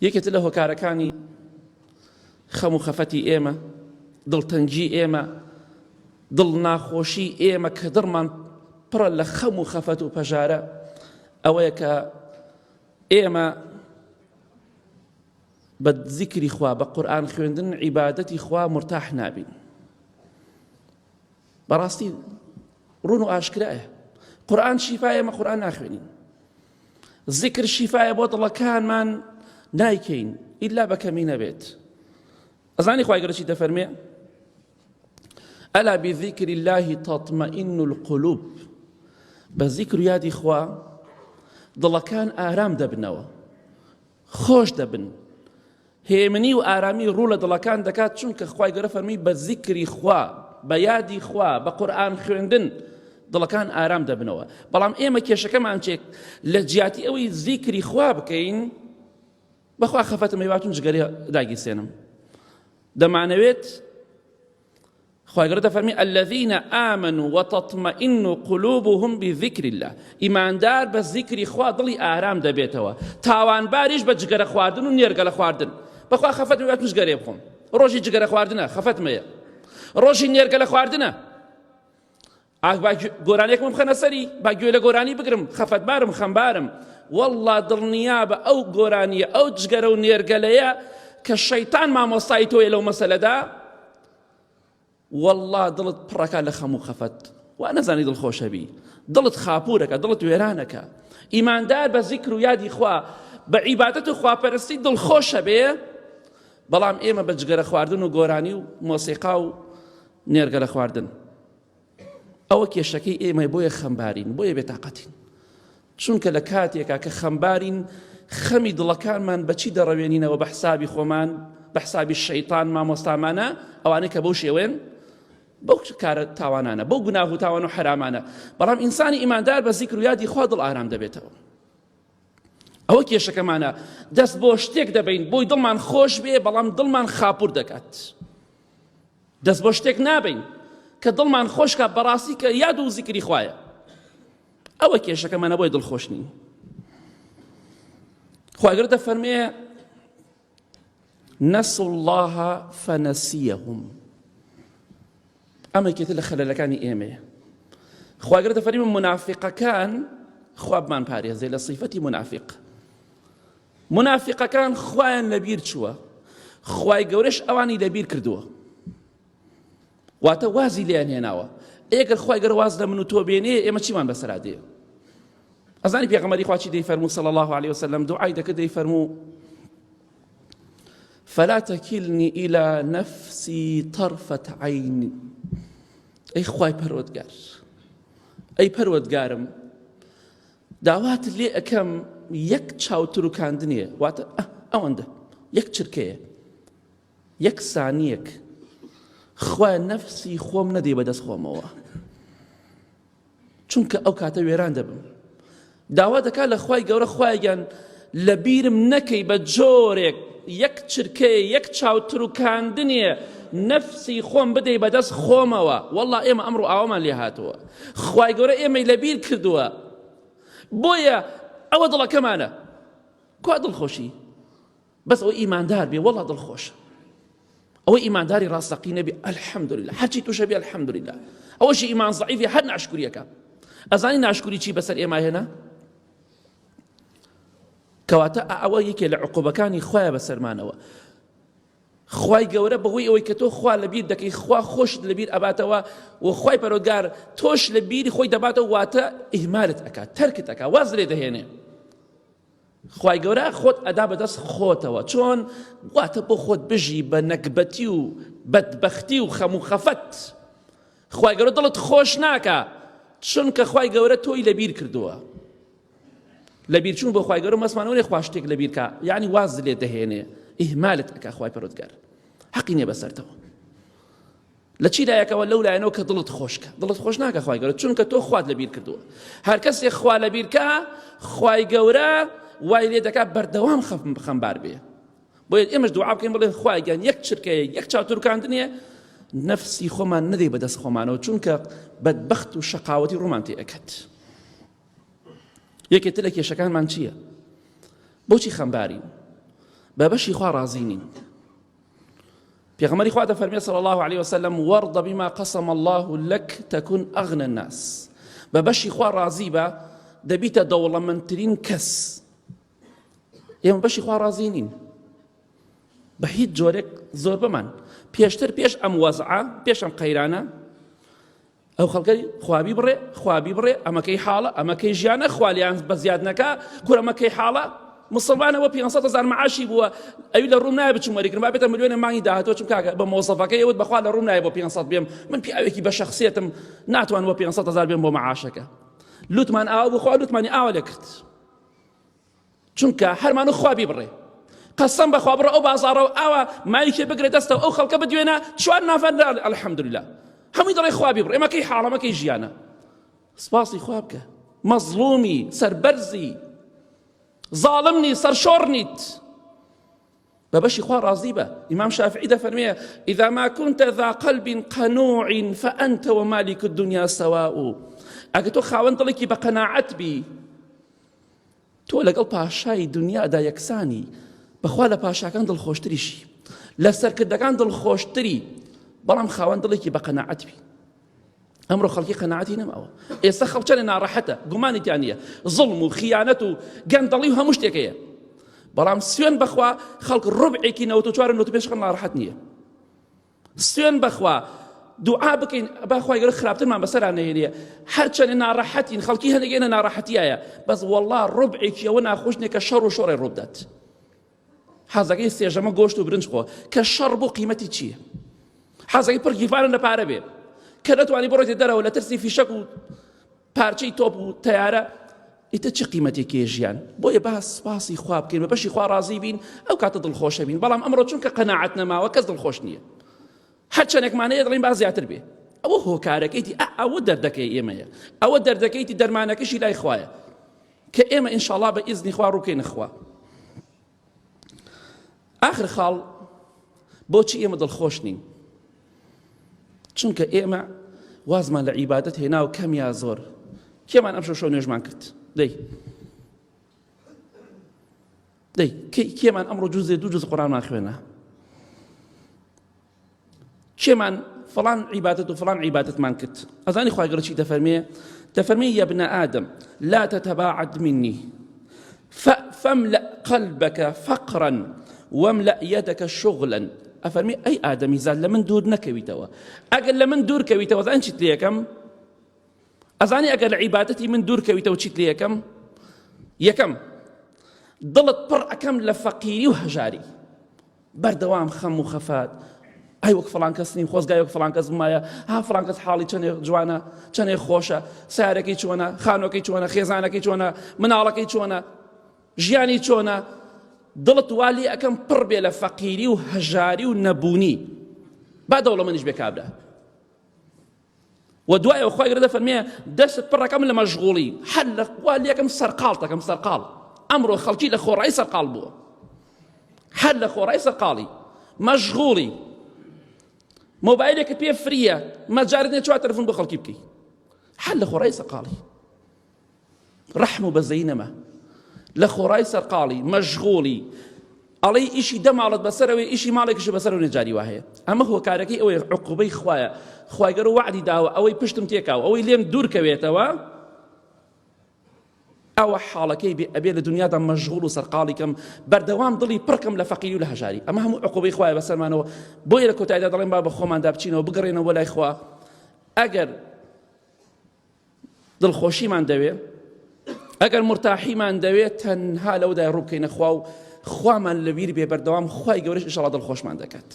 یەکێتە لە هۆکارەکانی خەم و خەفەتی ئێمە، دڵتەنگی ئێمە، دڵ ناخۆشی ئێمە کە دڕمان پڕە لە خەم و خەفەت و پەژارە ئەوەیە کە ئێمە بە زیکری خوا، بە قورئان خوێندن، عیبادەتی خوا مرتاح نابین. بەڕاستی ڕوون و ئاشکرایە قورئان شیفایە، ئێمە قورئان ناخوێنین. زیکر شیفایە بۆ دڵەکانمان، نایکەین ئیلا بە کەمی نەبێت. ئەزانی خوای گەورە چی دەفەرمێ؟ ئەلا بذیکر الله تطمئن القلوب. بە زیکر و یادی خوا دڵەکان ئارام دەبنەوە، خۆش دەبن، هێمنی و ئارامی ڕوو لە دڵەکان دەکات، چونکە خوای گەورە فەرمی بە زیکری خوا، بە یادی خوا، بە قورئان خوێندن دڵەکان ئارام دەبنەوە. بەڵام ئێمە کێشەکەمان چێک لە جیاتی ئەوەی زیکری خوا بکەین، بەخوا خەفەتم هەیواتون جگەرێ داگیرسێنم. دەمانەوێت خوای گەورە دەفەرمی الذين آمنوا وتطمئن قلوبهم بذكر الله. ئیماندار بە زیکری خوا دڵی ئارام دەبێتەوە، تاوانباریش بە جگەرە خواردن و نێرگەلە خواردن. بەخوا خەفەتم هەیواتون جگەرێ بخۆم. ڕۆژی جگەرە خواردنە خەفەتم هەیە، ڕۆژی نێرگەلە خواردنە. گۆرانێکم بخەنە سەری، با گوێ لە گۆرانی بگرم، خەفەتبارم، خەمبارم. وەڵڵا دڵنیا بە ئەو گۆرانیە، ئەو جگەرە و نێرگەلەیە کە شەیتان مامۆستای تۆیە لەو مەسەلەدا، وەڵڵا دڵت پڕەکە لە خەم و خەفەت، وا نەزانی دڵخۆشە بی، دڵت خاپوورەکە، دڵت وێرانەکە. ئیماندار بە زیکر و یادی خوا، بە عیبادەت و خواپەرستی دڵخۆشە بێ. بەڵام ئێمە بە جگەرە خواردن و گۆرانی و مۆسیقا و نێرگەلە خواردن، ئەوە کێشەکەی ئێمە، بۆیە خەمبارین، بۆیە بێتاقەتین. چونکە لە کاتێکا کە خەمبارین، خەمی دڵەکانمان بەچی دەڕەوێنینەوە؟ بە حسابی خۆمان، بە حسابی شەیطان مامۆستامانە، ئەوانەی کە بەو شێوێن بەو کارە تاوانانە، بەو گوناه و تاوان و حرامانە. بەڵام ئینسانی ئیماندار بە زیکر و یادی خوا دڵ ئارام دەبێتەوە. ئەوە کێشەکەمانە، دەست بۆ شتێک دەبین بۆی دڵمان خۆش بێ، بەڵام دڵمان خاپوور دەکات. دەست بۆ شتێک نابین کە دڵمان خۆشکە، بەڕاستی کە یاد و زیکری خوایە. ئەوە کێشەکەمانە، بۆی دڵخۆش نین. خوای گەورە دەفەرمێ نسوا الله فنسيهم. ئەمە یەکێتە لە خەلەلەکانی ئێمەیە. خوای گەورە دەفەرمێ منافقەکان خوا بمان پارێزێ لە صیفەتی منافق. منافقەکان خوایان لەبیر چووە، خوای گەورەش ئەوانی لەبیر کردووە، واتە وازی لێیان هێناوە. ئەگەر خوای گەورە واز لە من و تۆ بێنێ، ئێمە چیمان بەسەرا دێ؟ ئەزانی پێغەمبەری خوا چی دەیفەرموو صلی الله عليه وسلم؟ دوعای دەکرد، دەیفەرموو فلا تكلني إلى نفسي طرفة عين. ئەی خوای پەروەردگار، ئەی پەروەردگارم، داوات لێ ئەکەم یەک چاوتروکاندنێ، واتە ئەوەندە یەک چرکەیە، یەک سانیەک، خوای نەفسی خۆم نەدێ بەدەست خۆمەوە، چونکە ئەو کاتە وێران دەبم. داوا دەکات لە خوای گەورە، خوایگیان لە بیرم نەکەی بە جۆرێک، یەک چرکەیە، یەک چاوتروکاندنێ، نەفسی خۆم بدەی بەدەست خۆمەوە. وەڵڵا ئێمە ئەمڕۆ ئاوامان لێ هاتووە، خوای گەورە ئێمەی لەبیر کردووە. بۆیە ئەوە دڵەکەمانە، کوا دڵخۆشی بەس ئەوە ئیماندار بێ، وەڵڵا دڵخۆشە. ئەوە ئیمانداری ڕاستەقینە بێ، ئەلحەمدولله، هەرچی تووشە بێ ئەلحەمدولله. ئەوەشی ئیمان زەعیفی هەر ناشکوریەکە. ئەزانی ناشکوری چی بەسەر ئێمە هێنا؟ کەواتە ئەوە یەکێ لە عقوبەکانی خوایە بەسەرمانەوە. خوای گەورە بەهۆی ئەوەی کە تۆ خوا لەبیر دەکەی، خوا خۆشت لەبیر ئەباتەوە، و خوای پەروەردگار تۆش لە بیری خۆی دەباتەوە، واتە ئیهمالت ئەکات، تەرکت ئەکات، واز لێ دەهێنێ. خوای گەورە خۆت ئەدا بەدەست خۆتەوە، چۆن؟ واتە بۆ خۆت بژی بە نەکبەتی و بەدبەختی و خەم و خەفەت. خوای گەورە دڵت خۆش ناکە، چونکە خوای گەورە تۆی لەبیر کردووە. لەبیر چوون بۆ خوای گەورە مەسمانەوەی خوا شتێک لەبیر کە، یعنی واز لێ دەهێنێ، ئیهمالت ئەکا خوای پەروەردگار، حەقی نییە بەسەرتەوە. لە چی لایەکەوە؟ لەو لایەنەوە کە دڵت خۆشکە، دڵت خۆش ناکە خوای گەورە، چونکە تۆ خوات لەبیر کردووە. هەر کەسێک خوا لەبیر کە، خوای گەورە وای لێ دەکات بەردەوام خەمبار بێ. بۆیە ئێمەش دوعا بکەین، بڵێن خوایگیان یەک چرکەیە، یەک چاوتروکاندنێ، نەفسی خۆمان نەدەی بەدەست خۆمانەوە، چونکە بەدبەخت و شەقاوەتی ڕوومان تێ ئەکات. یەکێتر لە کێشەکانمان چییە؟ بۆچی خەمبارین؟ بە بەشی خوا ڕازی نین. پێغەمبەری خوا دەفەرمێ صلی الله عليه وسلم وەرضە بما قسم الله لك تكن أغنى الناس. بە بەشی خوا ڕازی بە دەبیتە دەوڵەمەندترین کەس. ئێمە بەشی خوا ڕازی نین بە هیچ جۆرێک زۆر بمان. پێشتر پێش ئەم وەزعە پێش ئەم قەیرانە ئەو خەڵکەی خوابی بڕێ ئەمەکەی حاڵە ئەمەکەی ژیانە خوالیان بە زیاد نەکا کور ئەمەکەی حاڵە مسلمانەوە 500,000 معاشی بووە ئەوی لە ڕووم نایە بچم وەریگرم با بێتە ملیۆنە مانگی داهاتۆ چم کاکە بە مۆزەفەکەی ئەوت بەخوا لە ڕووم نایە بۆ 500 بێم من پیاوێکی بە شەخسیەتم ناتوان بۆ 500,000 بێم بۆ معاشەکە. لوتمان ئاوا بوو خوا لوتمانی ئاوا لێ کرد چونکە هەرمانە خوابی بڕێ قەسەم بەخوا بڕە ئەو بازاڕەوە ئاوا مالیکێ بگرێ دەستەوە ئەو خەڵکە بدوێنە چوار نافەر الحەمدوللا هەمووی دەڵێ خوابی بڕێ ئێمەکەی حاڵەمەکەی ژیانە. سپاسی خوا بکە مەزلومی سەربەرزی ظالمنی سەرشۆڕنیت بە بەشی خوا ڕازی بە. ئیمام شافعی دەفەرمێ إذا ما كنت ذا قلب قنوع فأنت ومالك الدنيا سواء. ئەگە تۆ خاوەن دڵێکی بە قەناعەت بی تۆ لەگەڵ پاشای دنیادا یەکسانی بەخوا لە پاشاکان دڵخۆشتریشی لە سەرکردەکان دڵخۆشتری بەڵام خاوەن دڵێکی بە قەناعەت بی. ئەمڕۆ خەڵکی قەناعەتی نەماوە. ئێستا خەڵکەنە ناڕەحەتە گومانیتیان نییە زڵم و خیانەت و گەندەڵی و هەموو شتێکەیە بەڵام سوێن بەخوا خەڵک ڕوبعێکی 94 خەڵ ناڕەحەت نییە. سوێن بەخوا دوعا بکەین باخوای گەورە خراپترمان بەسەران نەهێنێ هەرچەندە ناڕەحەتین خەڵکی هەندێکێنە ناڕەحەتیایە بەس وەڵڵا ڕوبعێکی ئەوە ناخۆشنێ کە شەڕ و شۆڕی ڕووبدات. حەزەکەی سێژەمە گۆشت و برنج خۆ کە شەڕ بۆ قیمەتی چییە؟ حەزەکەی پڕ گیفانە لە پارە بێ کە نەتوانی بڕۆیتە دەرەوە لە ترسی فیشەک و پارچەی تۆپ و تەیارە ئیتە چه قیمەتێکی ژیان. بۆیە باس سپاسی خوا بکەین بە بەشی خوا ڕازی بین ئەو کاتە دڵخۆشە بین. بەڵام ئەمڕۆ چونکە قەناعەت نەماوە کەس دڵخۆش نییە هەرچەندێکمانەیە دڵین با زیاتر بێ ئەوە هۆکارەکەیتی ئەوە دەردەکەی ئێمەیە ئەوە دەردەکەیتی دەرمانەکەشی لای خوایە کە ئێمە ئینشاءڵڵا بە ئیزنی خوا ڕووکەینە خوا. ئاخر خاڵ بۆچی ئێمە دڵخۆش نین؟ چونکە ئێمە وازمان لە عیبادەت هێنا و کەم یا زۆر کێمان ئەم شەو نوێژمان کرد دەی کێمان ئەمڕۆ جوزێ دوو جوز قورئانمان خوێنە کێمان فڵان عیبادەت و فڵان عیبادەتمان کرد. ئەزانی خوای گەورە چی دەفەرمێ يا ابن آدم لا تتباعد مني فاملأ قلبك فقرا واملأ يدك شغلا. ئەفەرمی ئەی ئادەمی زاد لە من دوور نەکەویتەوە ئەگەر لە من دوور کەویتەوە ئەزانی چیت لێ یەکەم ئەزانی ئەگەر لە عیبادەتی من دوور کەویتەوە چیت لێ یەکەم دڵت پڕ ئەکەم لە فەقیری و هەژاری بەردەوام خەم و خەفات ئای وەک فڵان کەس نیم خۆزگای وەک فڵان کەس بمایە فڵان کەس حاڵی چەندێک جوانە چەندێک خۆشە سیارەکەی چۆنە خانۆکەی چۆنە خێزانەکەی چۆنە مناڵەکەی چۆنە ژیانی چۆنە دڵت والی ئەکەم پڕ بێ لە فەقیری و هەژاری و نەبوونی با دەوڵەمەندیش بێ کابرا و دوایەوە خوای گەورە دەفەرمێ دەستت پڕ ئەکەم لە مەشغوڵی هەر لە والی ئەکەم سەرقاڵ ئەمڕۆ خەڵکی لە خۆڕایی سەرقاڵ بووە هەر لە خۆڕایی سەرقاڵی مەشغوڵی مۆبایلێکت پێ فریە مەجارت نێ چوار تەلەفۆن بۆ خەڵکی بکەی هەر لە خۆڕایی سەرقاڵی ڕەحم و بەزەی نەما لە خۆڕای سەرقاڵی مەشغوڵی ئەڵێ ئیشی دە ماڵت بەسەرەوەی ئیشی ماڵێکش بەسەرەوە نێجاری وا هەیە. ئەمە هۆکارەکەی ئەوەی عوقوبەی خوایە خوای گەورە وعدی داوە ئەوەی پشتم تێکاوە ئەوەی لێم دوور کەوێتەوە ئەوە حاڵەکەی بێ ئەبێ لە دنیادا مەشغوڵ و سەرقاڵی کەم بەردەوام دڵی پڕکەم لە فەقیری و لە هەژاری. ئەمە هەموو عوقوبەی خوایە بەسەرمانەوە. بۆیە لە کۆتاییدا دەڵێن با بە خۆماندا بچینەوە بگەڕێنەوە لای خوا ئەگەر دڵخۆشیمان دەوێ ئەگەر مرتاحیمان دەوێت تەنها لەودا ڕوو بکەینە خوا و خوامان لەبیر بێ بەردەوام خوای گەورەش ئینشاڵڵا دڵخۆشمان دەکات.